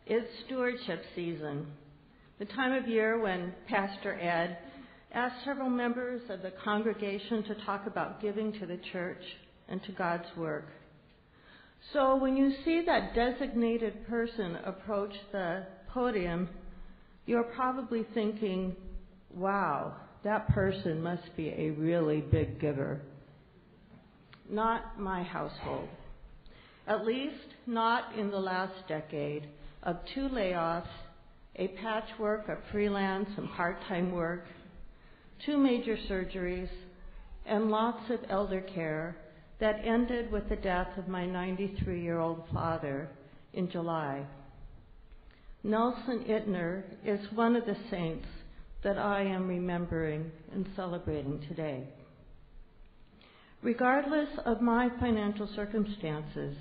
It's stewardship season, the time of year when Pastor Ed asked several members of the congregation to talk about giving to the church and to God's work. So when you see that designated person approach the podium, you're probably thinking, wow, that person must be a really big giver. Not my household. At least not in the last decade of 2 layoffs, a patchwork of freelance and part-time work, 2 major surgeries, and lots of elder care that ended with the death of my 93-year-old father in July. Nelson Ittner is one of the saints that I am remembering and celebrating today. Regardless of my financial circumstances,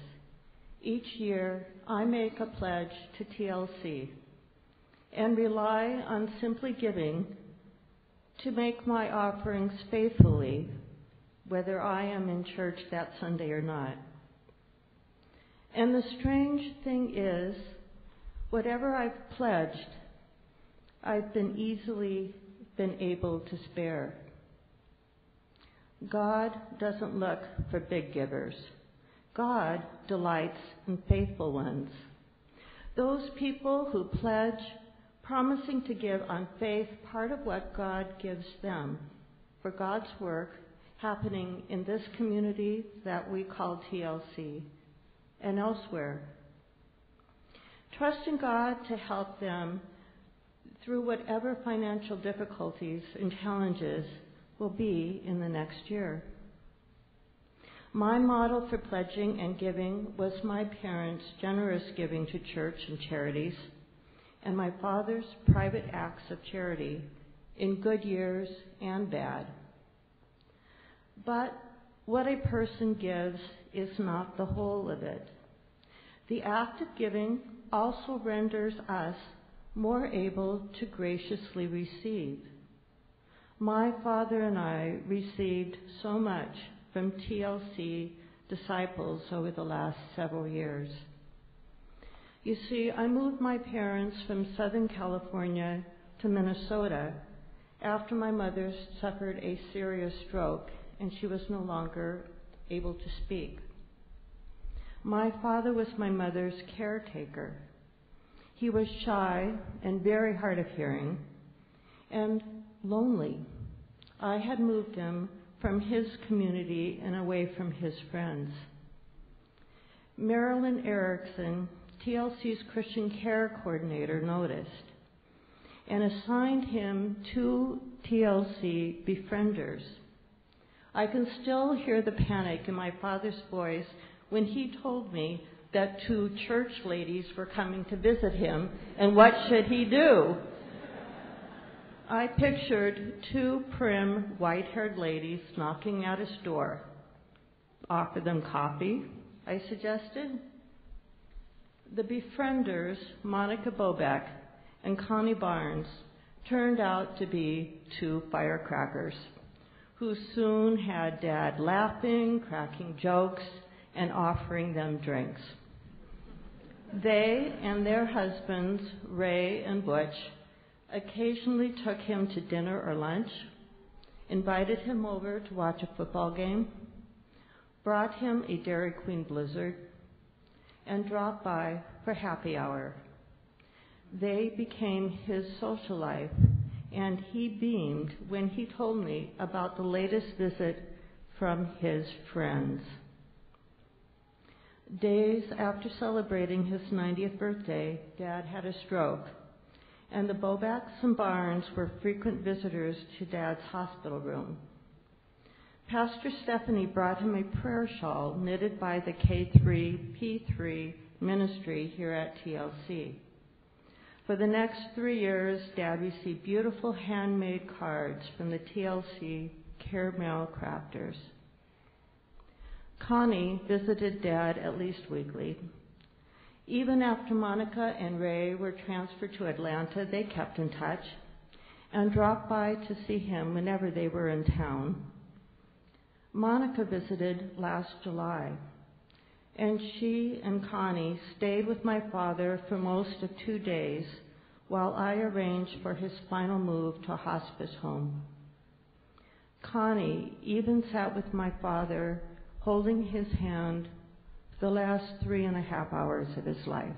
each year I make a pledge to TLC and rely on simply giving to make my offerings faithfully, whether I am in church that Sunday or not. And the strange thing is, whatever I've pledged, I've easily been able to spare. God doesn't look for big givers. God delights in faithful ones. Those people who pledge, promising to give on faith part of what God gives them for God's work happening in this community that we call TLC and elsewhere. Trusting God to help them through whatever financial difficulties and challenges will be in the next year. My model for pledging and giving was my parents' generous giving to church and charities, and my father's private acts of charity in good years and bad. But what a person gives is not the whole of it. The act of giving also renders us more able to graciously receive. My father and I received so much from TLC disciples over the last several years. You see, I moved my parents from Southern California to Minnesota after my mother suffered a serious stroke and she was no longer able to speak. My father was my mother's caretaker. He was shy and very hard of hearing and lonely. I had moved him from his community and away from his friends. Marilyn Erickson, TLC's Christian Care Coordinator, noticed and assigned him 2 TLC befrienders. I can still hear the panic in my father's voice when he told me that 2 church ladies were coming to visit him, and what should he do? I pictured 2 prim, white-haired ladies knocking at his door. Offer them coffee, I suggested. The befrienders, Monica Bobeck and Connie Barnes, turned out to be 2 firecrackers who soon had Dad laughing, cracking jokes, and offering them drinks. They and their husbands, Ray and Butch, occasionally took him to dinner or lunch, invited him over to watch a football game, brought him a Dairy Queen Blizzard, and dropped by for happy hour. They became his social life, and he beamed when he told me about the latest visit from his friends. Days after celebrating his 90th birthday, Dad had a stroke, and the Bobacks and Barnes were frequent visitors to Dad's hospital room. Pastor Stephanie brought him a prayer shawl knitted by the K3P3 ministry here at TLC. For the next 3 years, Dad received beautiful handmade cards from the TLC caramel crafters. Connie visited Dad at least weekly. Even after Monica and Ray were transferred to Atlanta, they kept in touch and dropped by to see him whenever they were in town. Monica visited last July, and she and Connie stayed with my father for most of 2 days while I arranged for his final move to a hospice home. Connie even sat with my father, holding his hand for the last 3.5 hours of his life.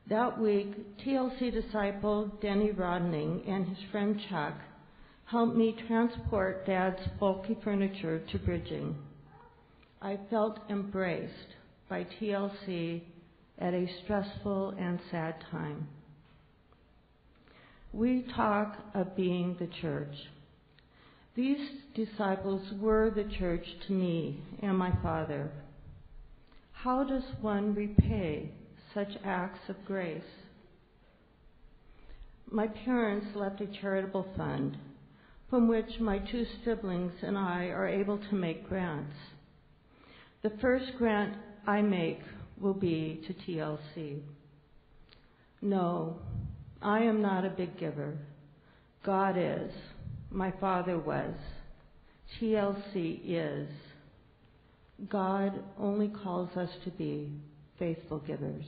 That week, TLC disciple Denny Rodning and his friend Chuck helped me transport Dad's bulky furniture to Bridging. I felt embraced by TLC at a stressful and sad time. We talk of being the church. These disciples were the church to me and my father. How does one repay such acts of grace? My parents left a charitable fund from which my 2 siblings and I are able to make grants. The first grant I make will be to TLC. No, I am not a big giver. God is. My father was. TLC is. God only calls us to be faithful givers.